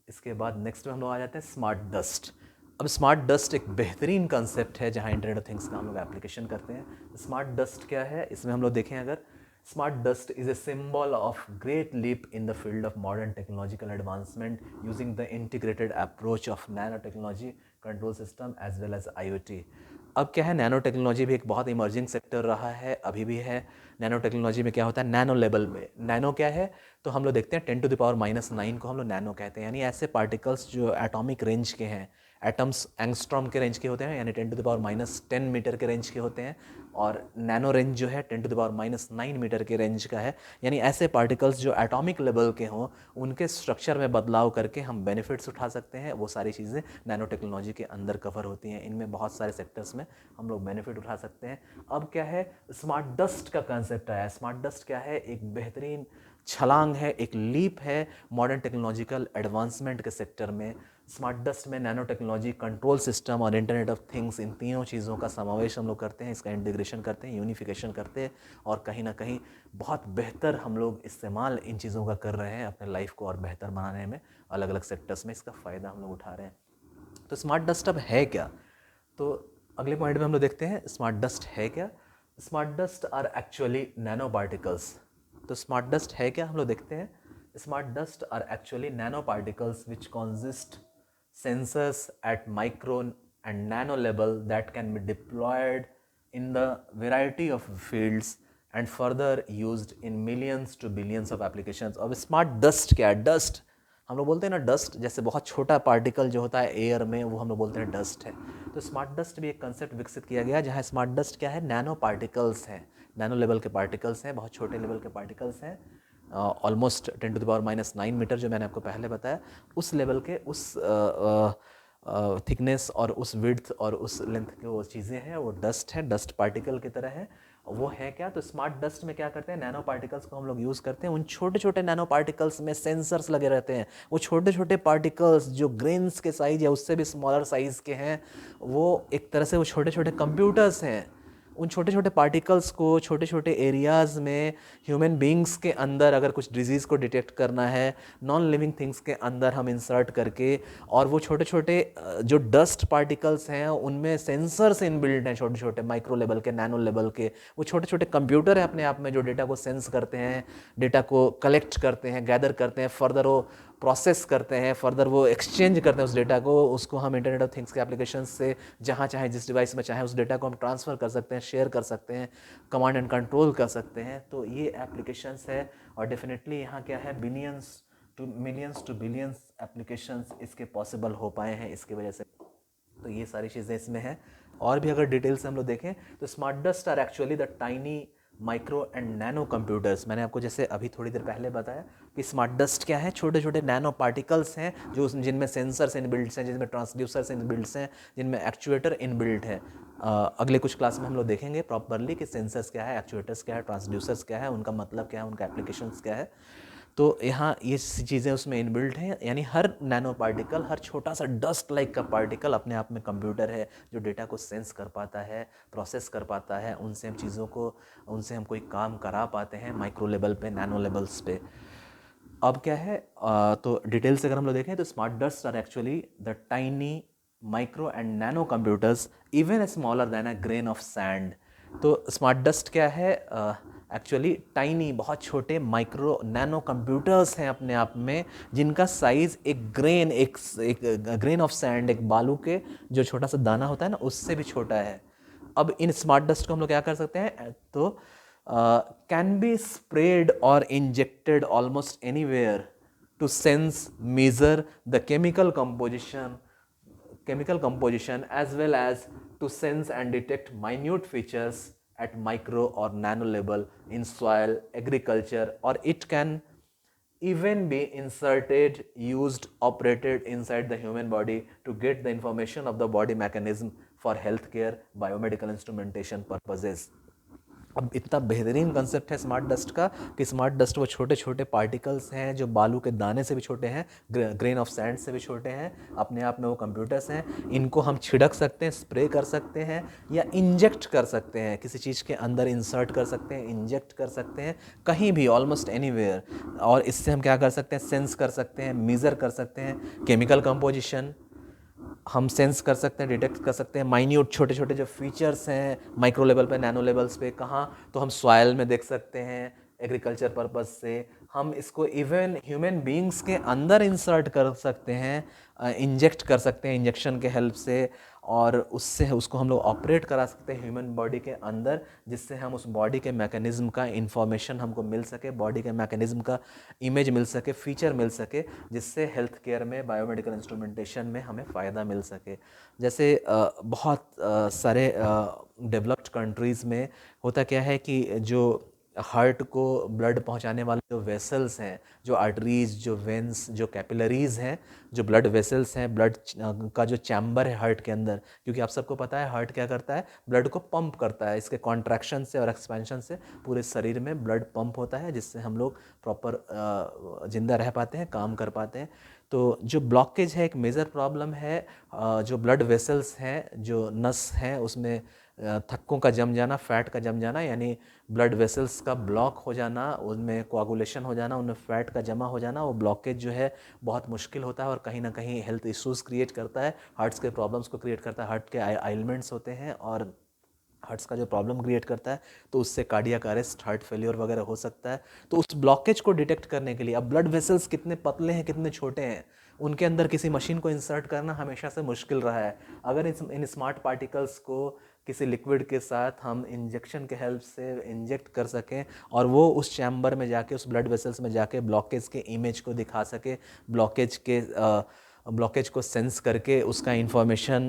इसके बाद नेक्स्ट में हम लोग आ जाते हैं स्मार्ट डस्ट। अब स्मार्ट डस्ट एक बेहतरीन कंसेप्ट है जहाँ इंटरनेट ऑफ थिंग्स का हम लोग एप्लीकेशन करते हैं। स्मार्ट डस्ट क्या है, इसमें हम लोग देखें अगर, smart dust is a symbol of great leap in the field of modern technological advancement using the integrated approach of nano technology control system as well as IoT। अब क्या है, नैनो टेक्नोलॉजी भी एक बहुत इमर्जिंग सेक्टर रहा है, अभी भी है। नैनो टेक्नोलॉजी में क्या होता है, नैनो लेवल में, नैनो क्या है, तो हम लोग देखते हैं 10⁻⁹ को हम लोग नैनो कहते हैं, यानी ऐसे पार्टिकल्स जो एटॉमिक रेंज के हैं, एटम्स एंगस्ट्रॉम के रेंज के होते हैं, यानी 10⁻⁻10 मीटर के रेंज के होते हैं, और नैनो रेंज जो है 10⁻⁹ मीटर के रेंज का है। यानी ऐसे पार्टिकल्स जो एटॉमिक लेवल के हों, उनके स्ट्रक्चर में बदलाव करके हम बेनिफिट्स उठा सकते हैं। वो सारी चीज़ें नैनो टेक्नोलॉजी के अंदर कवर होती हैं। इनमें बहुत सारे सेक्टर्स में हम लोग बेनिफिट उठा सकते हैं। अब क्या है, स्मार्ट डस्ट का कंसेप्ट आया। स्मार्ट डस्ट क्या है, एक बेहतरीन छलांग है, एक लीप है मॉडर्न टेक्नोलॉजिकल एडवांसमेंट के सेक्टर में। स्मार्ट डस्ट में नैनो टेक्नोलॉजी, कंट्रोल सिस्टम और इंटरनेट ऑफ थिंग्स, इन तीनों चीज़ों का समावेश हम लोग करते हैं, इसका इंटीग्रेशन करते हैं, यूनिफिकेशन करते हैं, और कहीं ना कहीं बहुत बेहतर हम लोग इस्तेमाल इन चीज़ों का कर रहे हैं अपने लाइफ को और बेहतर बनाने में। अलग अलग सेक्टर्स में इसका फ़ायदा हम लोग उठा रहे हैं। तो स्मार्ट डस्ट अब है क्या, तो अगले पॉइंट में हम लोग देखते हैं स्मार्ट डस्ट है क्या। Smart dust are actually nano particles. तो स्मार्ट डस्ट है क्या, हम लोग देखते हैं। Smart dust are actually nano particles which consist sensors at micro and nano level that can be deployed in the variety of fields and further used in millions to billions of applications। अब smart dust क्या है, dust हम लोग बोलते हैं ना, dust जैसे बहुत छोटा पार्टिकल जो होता है एयर में, वो हम लोग बोलते हैं डस्ट है। तो स्मार्ट डस्ट भी एक कंसेप्ट विकसित किया गया जहाँ स्मार्ट डस्ट क्या है, नैनो पार्टिकल्स हैं, नैनो लेवल के पार्टिकल्स हैं, बहुत छोटे लेवल के पार्टिकल्स हैं, ऑलमोस्ट 10⁻⁹ मीटर जो मैंने आपको पहले बताया, उस लेवल के, उस थिकनेस और उस विड्थ और उस लेंथ के वो चीज़ें हैं, वो डस्ट है, डस्ट पार्टिकल की तरह है। वो है क्या, तो स्मार्ट डस्ट में क्या करते हैं, नैनो पार्टिकल्स को हम लोग यूज़ करते हैं। उन छोटे छोटे नैनो पार्टिकल्स में सेंसर्स लगे रहते हैं। वो छोटे छोटे पार्टिकल्स जो ग्रेन्स के साइज या उससे भी स्मॉलर साइज़ के हैं, वो एक तरह से वो छोटे छोटे कंप्यूटर्स हैं। उन छोटे छोटे पार्टिकल्स को छोटे छोटे एरियाज़ में, ह्यूमन बींग्स के अंदर अगर कुछ डिजीज़ को डिटेक्ट करना है, नॉन लिविंग थिंग्स के अंदर हम इंसर्ट करके, और वो छोटे छोटे जो डस्ट पार्टिकल्स हैं उनमें सेंसर्स इनबिल्ट हैं, छोटे छोटे माइक्रो लेवल के, नैनो लेवल के, वो छोटे छोटे कंप्यूटर हैं अपने आप में जो डेटा को सेंस करते हैं, डेटा को कलेक्ट करते हैं, गैदर करते हैं, फर्दर वो प्रोसेस करते हैं, फर्दर वो एक्सचेंज करते हैं उस डेटा को, उसको हम इंटरनेट ऑफ थिंग्स के एप्लीकेशन से जहाँ चाहे, जिस डिवाइस में चाहे, उस डेटा को हम ट्रांसफ़र कर सकते हैं, शेयर कर सकते हैं, कमांड एंड कंट्रोल कर सकते हैं। तो ये एप्लीकेशंस है, और डेफिनेटली यहाँ क्या है, मिलियंस टू बिलियंस एप्लीकेशंस इसके पॉसिबल हो पाए हैं इसकी वजह से। तो ये सारी चीज़ें इसमें हैं। और भी अगर डिटेल से हम लोग देखें तो smart dust are actually the tiny micro and nano computers. मैंने आपको जैसे अभी थोड़ी देर पहले बताया कि स्मार्ट डस्ट क्या है, छोटे छोटे नैनो पार्टिकल्स हैं जो जिनमें सेंसर्स इनबिल्ट हैं, जिनमें ट्रांसड्यूसर्स इनबिल्ट हैं, जिनमें एक्चुएटर इनबिल्ट है। अगले कुछ क्लास में हम लोग देखेंगे प्रॉपरली कि सेंसर्स क्या है, एक्चुएटर्स क्या है, ट्रांसड्यूसर्स क्या है, उनका मतलब क्या है, उनका एप्लीकेशंस क्या है। तो यहाँ ये चीज़ें उसमें इनबिल्ट हैं, यानी हर नैनो पार्टिकल, हर छोटा सा डस्ट लाइक का पार्टिकल अपने आप में कंप्यूटर है जो डेटा को सेंस कर पाता है, प्रोसेस कर पाता है, उनसे हम चीज़ों को, उनसे हम कोई काम करा पाते हैं माइक्रो लेवल पे, नैनो लेवल्स पे। अब क्या है, तो डिटेल से अगर हम लोग देखें तो smart dust are actually the tiny micro and nano computers even smaller than a grain of sand. तो स्मार्ट डस्ट क्या है, एक्चुअली टाइनी, बहुत छोटे माइक्रो नैनो कंप्यूटर्स हैं अपने आप में, जिनका साइज़ एक ग्रेन, एक ग्रेन ऑफ सैंड, एक बालू के जो छोटा सा दाना होता है ना, उससे भी छोटा है। अब इन स्मार्ट डस्ट को हम लोग क्या कर सकते हैं, तो can be sprayed or injected almost anywhere to sense, measure the chemical composition as well as to sense and detect minute features at micro or nano level in soil, agriculture, or it can even be inserted, used, operated inside the human body to get the information of the body mechanism for healthcare, biomedical instrumentation purposes। अब इतना बेहतरीन concept है smart dust का कि smart dust वो छोटे छोटे particles हैं जो बालू के दाने से भी छोटे हैं, ग्रेन ऑफ सैंड से भी छोटे हैं, अपने आप में वो कंप्यूटर्स हैं। इनको हम छिड़क सकते हैं, स्प्रे कर सकते हैं या इंजेक्ट कर सकते हैं, किसी चीज़ के अंदर इंसर्ट कर सकते हैं, इंजेक्ट कर सकते हैं, कहीं भी, ऑलमोस्ट एनीवेयर। और इससे हम क्या कर सकते हैं, सेंस कर सकते हैं, मेज़र कर सकते हैं केमिकल कंपोजिशन, हम सेंस कर सकते हैं, डिटेक्ट कर सकते हैं माइन्यूट छोटे छोटे जो फीचर्स हैं, माइक्रो लेवल पे, नैनो लेवल्स पे, कहाँ तो हम सॉयल में देख सकते हैं एग्रीकल्चर पर्पस से। हम इसको इवन ह्यूमन बींग्स के अंदर इंसर्ट कर सकते हैं, इंजेक्ट कर सकते हैं इंजेक्शन के हेल्प से, और उससे उसको हम लोग ऑपरेट करा सकते हैं ह्यूमन बॉडी के अंदर, जिससे हम उस बॉडी के मैकेनिज्म का इंफॉर्मेशन हमको मिल सके, बॉडी के मैकेनिज्म का इमेज मिल सके, फीचर मिल सके, जिससे हेल्थ केयर में, बायोमेडिकल इंस्ट्रूमेंटेशन में हमें फ़ायदा मिल सके। जैसे बहुत सारे डेवलप्ड कंट्रीज़ में होता क्या है कि जो हार्ट को ब्लड पहुंचाने वाले जो वेसल्स हैं, जो आर्टरीज, जो वेंस, जो कैपिलरीज हैं, जो ब्लड वेसल्स हैं, ब्लड का जो चैम्बर है हार्ट के अंदर, क्योंकि आप सबको पता है हार्ट क्या करता है, ब्लड को पंप करता है, इसके कॉन्ट्रैक्शन से और एक्सपेंशन से पूरे शरीर में ब्लड पंप होता है, जिससे हम लोग प्रॉपर जिंदा रह पाते हैं, काम कर पाते हैं। तो जो ब्लॉकेज है एक मेजर प्रॉब्लम है, जो ब्लड वेसल्स हैं, जो नस हैं, उसमें थक्कों का जम जाना, फैट का जम जाना, यानी ब्लड वेसल्स का ब्लॉक हो जाना, उनमें कोआगुलेशन हो जाना, उनमें फैट का जमा हो जाना, वो ब्लॉकेज जो है बहुत मुश्किल होता है और कहीं ना कहीं हेल्थ इश्यूज़ क्रिएट करता है, हार्ट्स के प्रॉब्लम्स को क्रिएट करता है, हार्ट के आइलमेंट्स होते हैं और हार्ट्स का जो प्रॉब्लम क्रिएट करता है, तो उससे कार्डियक अरेस्ट, हार्ट फेलियर वगैरह हो सकता है। तो उस ब्लॉकेज को डिटेक्ट करने के लिए, अब ब्लड वेसल्स कितने पतले हैं, कितने छोटे हैं, उनके अंदर किसी मशीन को इंसर्ट करना हमेशा से मुश्किल रहा है। अगर इन स्मार्ट पार्टिकल्स को किसी लिक्विड के साथ हम इंजेक्शन के हेल्प से इंजेक्ट कर सकें और वो उस चैम्बर में जाके, उस ब्लड वेसल्स में जाके ब्लॉकेज के इमेज को दिखा सके, ब्लॉकेज को सेंस करके उसका इंफॉर्मेशन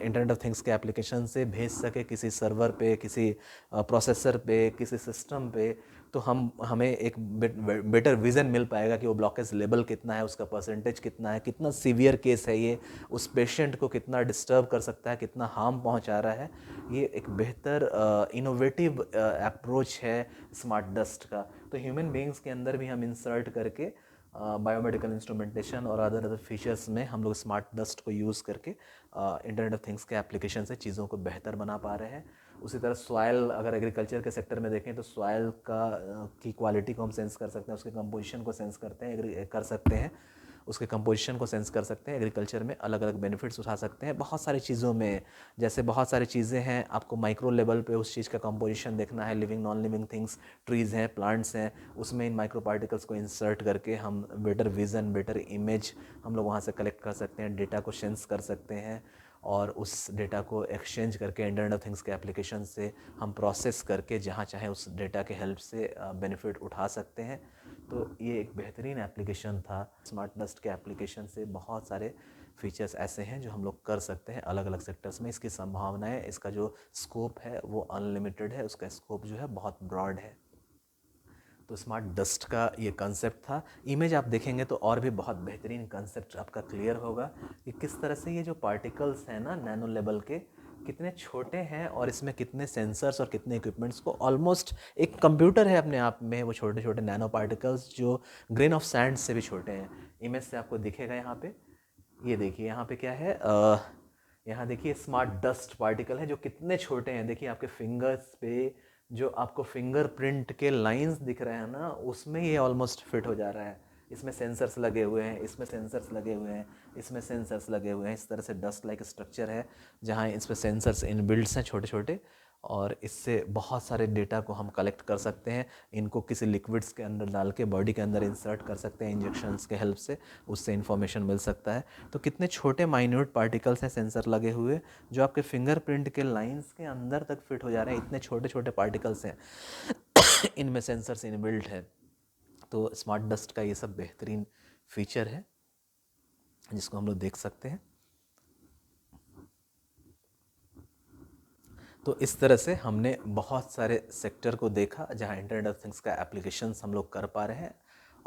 इंटरनेट ऑफ थिंग्स के एप्लीकेशन से भेज सके किसी सर्वर पे, किसी प्रोसेसर पे, किसी सिस्टम पे, तो हमें एक बेटर विज़न मिल पाएगा कि वो ब्लॉकेज लेवल कितना है, उसका परसेंटेज कितना है, कितना सीवियर केस है ये, उस पेशेंट को कितना डिस्टर्ब कर सकता है, कितना हार्म पहुंचा रहा है। ये एक बेहतर इनोवेटिव अप्रोच है स्मार्ट डस्ट का। तो ह्यूमन बींग्स के अंदर भी हम इंसर्ट करके बायोमेडिकल इंस्ट्रूमेंटेशन और अदर फीचर्स में हम लोग स्मार्ट डस्ट को यूज़ करके इंटरनेट ऑफ थिंग्स के एप्लीकेशन से चीज़ों को बेहतर बना पा रहे हैं। उसी तरह सॉयल, अगर एग्रीकल्चर के सेक्टर में देखें तो सॉयल की क्वालिटी को हम सेंस कर सकते हैं, उसके कंपोजिशन को सेंस कर सकते हैं, उसके कंपोजिशन को सेंस कर सकते हैं, एग्रीकल्चर में अलग अलग बेनिफिट्स उठा सकते हैं बहुत सारी चीज़ों में। जैसे बहुत सारी चीज़ें हैं, आपको माइक्रो लेवल पे उस चीज़ का कंपोजिशन देखना है, living non living things, trees हैं, प्लांट्स हैं, उसमें इन माइक्रो पार्टिकल्स को इंसर्ट करके हम बेटर विज़न, बेटर इमेज हम लोग वहाँ से कलेक्ट कर सकते हैं, डेटा को सेंस कर सकते हैं और उस डेटा को एक्सचेंज करके इंटरनेट ऑफ थिंग्स के एप्लीकेशन से हम प्रोसेस करके जहाँ चाहें उस डेटा के हेल्प से बेनिफिट उठा सकते हैं। तो ये एक बेहतरीन एप्लीकेशन था। स्मार्ट डस्ट के एप्लीकेशन से बहुत सारे फीचर्स ऐसे हैं जो हम लोग कर सकते हैं अलग अलग सेक्टर्स में। इसकी संभावनाएं, इसका जो स्कोप है वो अनलिमिटेड है, उसका स्कोप जो है बहुत ब्रॉड है। तो स्मार्ट डस्ट का ये कंसेप्ट था। इमेज आप देखेंगे तो और भी बहुत बेहतरीन कंसेप्ट आपका क्लियर होगा कि किस तरह से ये जो पार्टिकल्स हैं ना नैनो लेवल के, कितने छोटे हैं और इसमें कितने सेंसर्स और कितने इक्विपमेंट्स को, ऑलमोस्ट एक कंप्यूटर है अपने आप में, वो छोटे छोटे नैनो पार्टिकल्स जो ग्रेन ऑफ सैंड से भी छोटे हैं। इमेज से आपको दिखेगा यहाँ पे, ये देखिए यहाँ पे क्या है, यहाँ देखिए स्मार्ट डस्ट पार्टिकल है जो कितने छोटे हैं। देखिए आपके फिंगर्स पे जो आपको फिंगरप्रिंट के लाइंस दिख रहे हैं ना, उसमें ये ऑलमोस्ट फिट हो जा रहा है। इसमें सेंसर्स लगे हुए हैं, इसमें सेंसर्स लगे हुए हैं, इसमें सेंसर्स लगे हुए हैं। इस तरह से डस्ट लाइक स्ट्रक्चर है जहाँ इस पर सेंसर्स इनबिल्ट्स हैं छोटे छोटे, और इससे बहुत सारे डेटा को हम कलेक्ट कर सकते हैं। इनको किसी लिक्विड्स के अंदर डाल के बॉडी के अंदर इंसर्ट कर सकते हैं इंजेक्शंस के हेल्प से, उससे इन्फॉर्मेशन मिल सकता है। तो कितने छोटे माइन्यूट पार्टिकल्स हैं सेंसर लगे हुए जो आपके फिंगरप्रिंट के लाइंस के अंदर तक फिट हो जा रहे हैं, इतने छोटे छोटे पार्टिकल्स हैं इनमें सेंसर्स इनबिल्ट है। तो स्मार्ट डस्ट का ये सब बेहतरीन फीचर है जिसको हम लोग देख सकते हैं। तो इस तरह से हमने बहुत सारे सेक्टर को देखा जहाँ इंटरनेट ऑफ थिंग्स का एप्लीकेशंस हम लोग कर पा रहे हैं,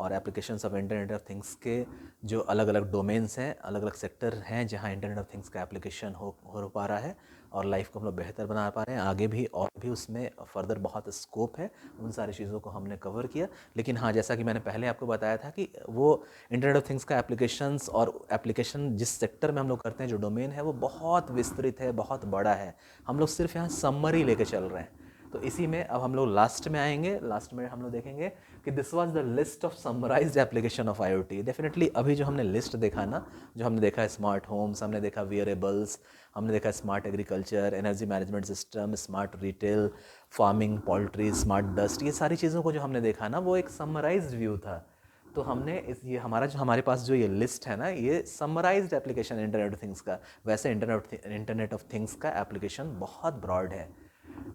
और applications of internet of things के जो अलग अलग डोमेन्स हैं, अलग अलग सेक्टर हैं जहाँ इंटरनेट ऑफ थिंग्स का एप्लीकेशन हो पा रहा है और लाइफ को हम लोग बेहतर बना पा रहे हैं। आगे भी और भी उसमें फर्दर बहुत स्कोप है, उन सारी चीज़ों को हमने कवर किया। लेकिन हाँ, जैसा कि मैंने पहले आपको बताया था कि वो इंटरनेट ऑफ थिंग्स का एप्लीकेशंस और एप्लीकेशन जिस सेक्टर में हम लोग करते हैं, जो डोमेन है वो बहुत विस्तृत है, बहुत बड़ा है। हम लोग सिर्फ यहाँ समरी लेके चल रहे हैं। तो इसी में अब हम लोग लास्ट में आएंगे। लास्ट में हम लोग देखेंगे कि this was the list of summarised application of IoT. Definitely अभी जो हमने लिस्ट देखा ना, जो हमने देखा स्मार्ट होम्स, हमने देखा वियरेबल्स, हमने देखा smart agriculture, energy management system, smart retail, farming, poultry, smart dust, ये सारी चीज़ों को जो हमने देखा ना, वो एक समराइज्ड व्यू था। तो हमने ये हमारे पास जो ये लिस्ट है ना, ये summarised application internet of things का। वैसे इंटरनेट ऑफ थिंग्स का एप्लीकेशन बहुत ब्रॉड है।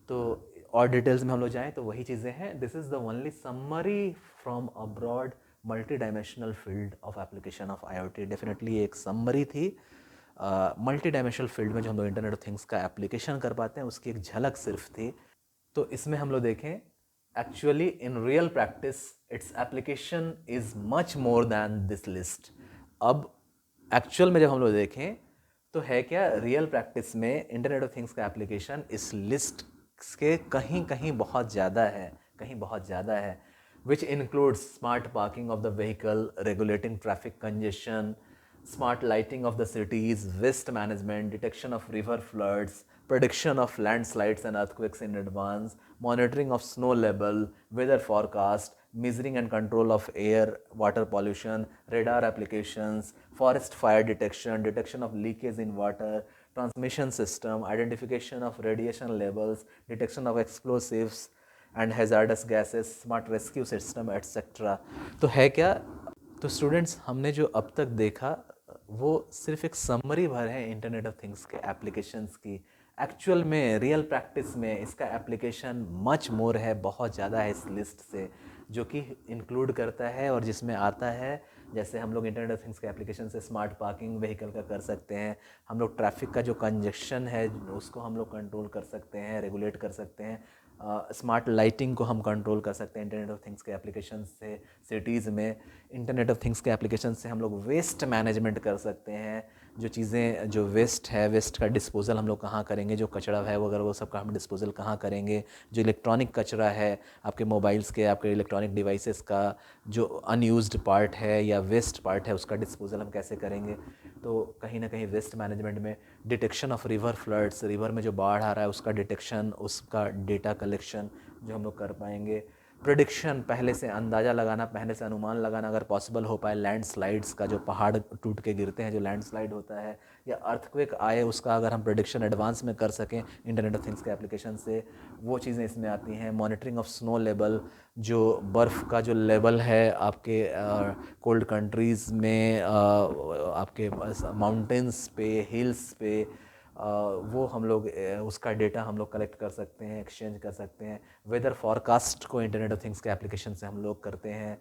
तो और डिटेल्स में हम लोग जाएँ तो वही चीज़ें हैं। This is the only summary from a broad multi dimensional field of application of IoT. Definitely एक समरी थी मल्टी डायमेंशनल फील्ड में जो हम लोग इंटरनेट ऑफ थिंग्स का एप्लीकेशन कर पाते हैं, उसकी एक झलक सिर्फ थी। तो इसमें हम लोग देखें, actually in real practice its application is much more than this list. अब एक्चुअल में जब हम लोग देखें तो है क्या, रियल प्रैक्टिस में इंटरनेट ऑफ थिंग्स का एप्लीकेशन इस लिस्ट के कहीं कहीं बहुत ज़्यादा है, कहीं बहुत ज़्यादा है। Which includes smart parking of the vehicle, regulating traffic congestion, smart lighting of the cities, waste management, detection of river floods, prediction of landslides and earthquakes in advance, monitoring of snow level, weather forecast, measuring and control of air, water pollution, radar applications, forest fire detection, detection of leakage in water, transmission system, identification of radiation levels, detection of explosives and hazardous gases, smart rescue system, etc. तो है क्या, तो students हमने जो अब तक देखा वो सिर्फ एक समरी भर है इंटरनेट ऑफ थिंग्स के एप्लीकेशंस की। एक्चुअल में रियल प्रैक्टिस में इसका एप्लीकेशन मच मोर है, बहुत ज़्यादा है इस लिस्ट से, जो कि इंक्लूड करता है और जिसमें आता है, जैसे हम लोग इंटरनेट ऑफ थिंग्स के एप्लीकेशन से स्मार्ट पार्किंग व्हीकल का कर सकते हैं, हम लोग ट्रैफिक का जो कंजेक्शन है उसको हम लोग कंट्रोल कर सकते हैं, रेगुलेट कर सकते हैं, स्मार्ट लाइटिंग को हम कंट्रोल कर सकते हैं इंटरनेट ऑफ थिंग्स के एप्लीकेशन से सिटीज़ में। इंटरनेट ऑफ थिंग्स के एप्लीकेशन से हम लोग वेस्ट मैनेजमेंट कर सकते हैं, जो चीज़ें जो वेस्ट है, वेस्ट का डिस्पोजल हम लोग कहाँ करेंगे, जो कचरा है वगैरह वो सब का हम डिस्पोजल कहाँ करेंगे, जो इलेक्ट्रॉनिक कचरा है आपके मोबाइल्स के, आपके इलेक्ट्रॉनिक डिवाइसेस का जो अनयूज्ड पार्ट है या वेस्ट पार्ट है, उसका डिस्पोजल हम कैसे करेंगे। तो कहीं ना कहीं वेस्ट मैनेजमेंट में detection of river floods, river में जो बाढ़ आ रहा है उसका डिटेक्शन, उसका डेटा कलेक्शन जो हम लोग कर पाएंगे। प्रेडिक्शन, पहले से अंदाज़ा लगाना, पहले से अनुमान लगाना अगर पॉसिबल हो पाए, लैंडस्लाइड्स का, जो पहाड़ टूट के गिरते हैं, जो लैंडस्लाइड होता है, या अर्थक्वेक आए उसका अगर हम प्रेडिक्शन एडवांस में कर सकें इंटरनेट ऑफ थिंग्स के एप्लीकेशन से, वो चीज़ें इसमें आती हैं। मॉनिटरिंग ऑफ स्नो लेवल, जो बर्फ़ का जो लेवल है आपके कोल्ड कंट्रीज़ में, आपके माउंटेन्स पे, हिल्स पे, वो हम लोग उसका डेटा हम लोग कलेक्ट कर सकते हैं, एक्सचेंज कर सकते हैं। वेदर फॉरकास्ट को इंटरनेट ऑफ थिंग्स के एप्लीकेशन से हम लोग करते हैं।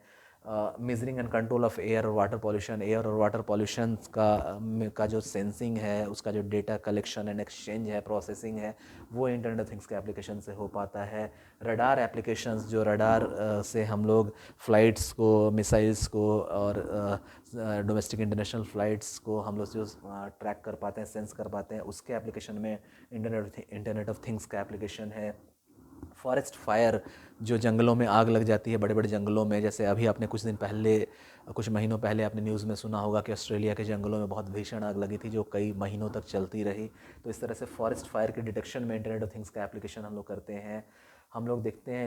Measuring and control of air और वाटर पॉल्यूशन, एयर और वाटर पॉल्यूशन का जो सेंसिंग है, उसका जो डेटा कलेक्शन एंड एक्सचेंज है, प्रोसेसिंग है, वो इंटरनेट ऑफ थिंग्स के एप्लीकेशन से हो पाता है। रडार एप्लीकेशंस, जो रडार से हम लोग फ्लाइट्स को, मिसाइल्स को और डोमेस्टिक इंटरनेशनल फ़्लाइट्स को हम लोग जो ट्रैक कर पाते हैं, सेंस कर पाते हैं, उसके एप्लीकेशन में इंटरनेट ऑफ थिंग्स का एप्लीकेशन है। फॉरेस्ट फायर, जो जंगलों में आग लग जाती है, बड़े बड़े जंगलों में, जैसे अभी आपने कुछ महीनों पहले आपने न्यूज़ में सुना होगा कि ऑस्ट्रेलिया के जंगलों में बहुत भीषण आग लगी थी जो कई महीनों तक चलती रही। तो इस तरह से फॉरेस्ट फायर के डिटेक्शन में इंटरनेट ऑफ थिंग्स का एप्लीकेशन हम लोग करते हैं। हम लोग देखते हैं,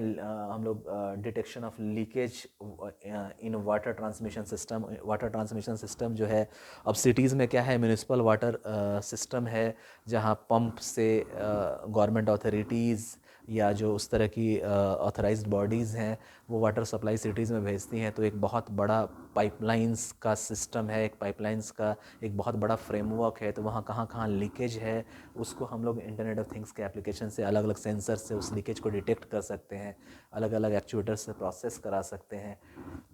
हम लोग detection of leakage in water transmission system. Water transmission system जो है, अब सिटीज़ में क्या है, म्यूनिसिपल वाटर सिस्टम है, जहाँ पंप से गवर्नमेंट अथॉरिटीज़ या जो उस तरह की ऑथराइज्ड बॉडीज़ हैं वो वाटर सप्लाई सिटीज़ में भेजती हैं। तो एक बहुत बड़ा पाइपलाइंस का सिस्टम है, एक पाइपलाइंस का एक बहुत बड़ा फ्रेमवर्क है। तो वहाँ कहाँ कहाँ लीकेज है उसको हम लोग इंटरनेट ऑफ थिंग्स के एप्लीकेशन से, अलग अलग सेंसर से उस लीकेज को डिटेक्ट कर सकते हैं, अलग अलग एक्चुएटर से प्रोसेस करा सकते हैं।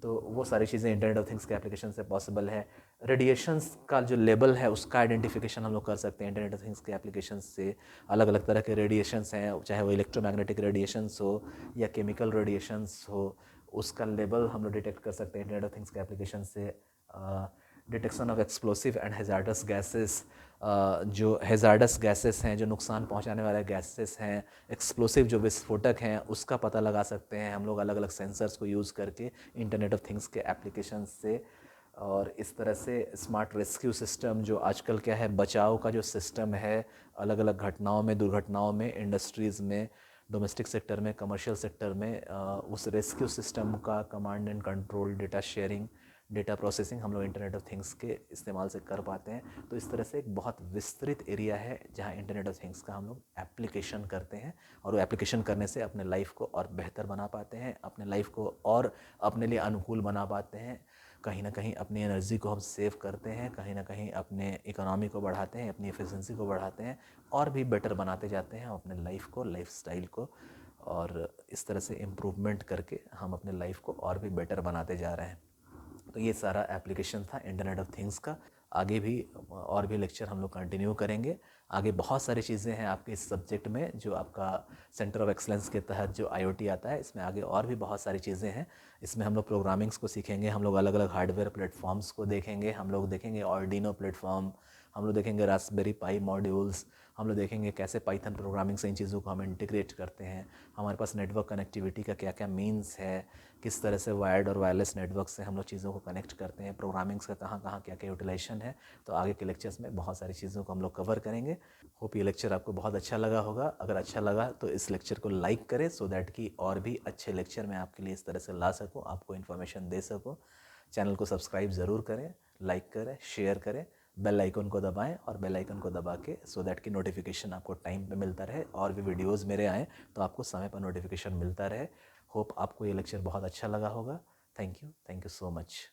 तो वो सारी चीज़ें इंटरनेट ऑफ थिंग्स के एप्लीकेशन से पॉसिबल है। रेडिएशंस का जो लेवल है उसका आइडेंटिफिकेशन हम लोग कर सकते हैं इंटरनेट ऑफ थिंग्स के एप्लीकेशन से। अलग अलग तरह के रेडिएशंस हैं, चाहे वो इलेक्ट्रोमैग्नेटिक रेडिएशंस हो या केमिकल रेडिएशंस हो, उसका लेवल हम लोग डिटेक्ट कर सकते हैं इंटरनेट ऑफ थिंग्स के एप्लीकेशन से। Detection of explosive and hazards gases, जो हैजार्डस गैसेस हैं, जो नुकसान पहुंचाने वाले गैसेस हैं, एक्सप्लोसिव जो विस्फोटक हैं, उसका पता लगा सकते हैं हम लोग अलग अलग सेंसर्स को यूज़ करके इंटरनेट ऑफ थिंग्स के एप्लीकेशन से। और इस तरह से स्मार्ट रेस्क्यू सिस्टम, जो आजकल क्या है, बचाव का जो सिस्टम है अलग अलग घटनाओं में, दुर्घटनाओं में, इंडस्ट्रीज़ में, डोमेस्टिक सेक्टर में, कमर्शियल सेक्टर में, उस रेस्क्यू सिस्टम का command and control, data sharing, data processing हम लोग इंटरनेट ऑफ थिंग्स के इस्तेमाल से कर पाते हैं। तो इस तरह से एक बहुत विस्तृत एरिया है जहाँ इंटरनेट ऑफ थिंग्स का हम लोग एप्लीकेशन करते हैं, और वो एप्लीकेशन करने से अपने लाइफ को और बेहतर बना पाते हैं, अपने लाइफ को और अपने लिए अनुकूल बना पाते हैं। कहीं ना कहीं अपनी एनर्जी को हम सेव करते हैं, कहीं ना कहीं अपने इकोनॉमी को बढ़ाते हैं, अपनी एफिशिएंसी को बढ़ाते हैं, और भी बेटर बनाते जाते हैं अपने लाइफ को, लाइफ स्टाइल को। और इस तरह से इम्प्रूवमेंट करके हम अपने लाइफ को और भी बेटर बनाते जा रहे हैं। तो ये सारा एप्लीकेशन था इंटरनेट ऑफ थिंग्स का। आगे भी और भी लेक्चर हम लोग कंटिन्यू करेंगे। आगे बहुत सारी चीज़ें हैं आपके इस सब्जेक्ट में, जो आपका सेंटर ऑफ एक्सलेंस के तहत जो IoT आता है, इसमें आगे और भी बहुत सारी चीज़ें हैं। इसमें हम लोग प्रोग्रामिंग्स को सीखेंगे, हम लोग अलग अलग हार्डवेयर प्लेटफॉर्म्स को देखेंगे, हम लोग देखेंगे आर्डिनो प्लेटफॉर्म, हम लोग देखेंगे रास्पबेरी पाई मॉड्यूल्स, हम लोग देखेंगे कैसे पाइथन प्रोग्रामिंग से इन चीज़ों को हम इंटीग्रेट करते हैं, हमारे पास नेटवर्क कनेक्टिविटी का क्या क्या मीन्स है, किस तरह से वायर्ड और वायरलेस नेटवर्क से हम लोग चीज़ों को कनेक्ट करते हैं, प्रोग्रामिंग्स का कहाँ कहाँ क्या क्या यूटिलाइजेशन है। तो आगे के लेक्चर्स में बहुत सारी चीज़ों को हम लोग कवर करेंगे। होप ये लेक्चर आपको बहुत अच्छा लगा होगा। अगर अच्छा लगा तो इस लेक्चर को लाइक करें, सो दैट कि और भी अच्छे लेक्चर मैं आपके लिए इस तरह से ला सकूँ, आपको इन्फॉर्मेशन दे सकूँ। चैनल को सब्सक्राइब ज़रूर करें, लाइक करें, शेयर करें, बेल आइकन को दबाएं, और बेल आइकन को दबा के सो दैट कि नोटिफिकेशन आपको टाइम पे मिलता रहे, और भी वीडियोस मेरे आएँ तो आपको समय पर नोटिफिकेशन मिलता रहे। होप आपको ये लेक्चर बहुत अच्छा लगा होगा। Thank you so much.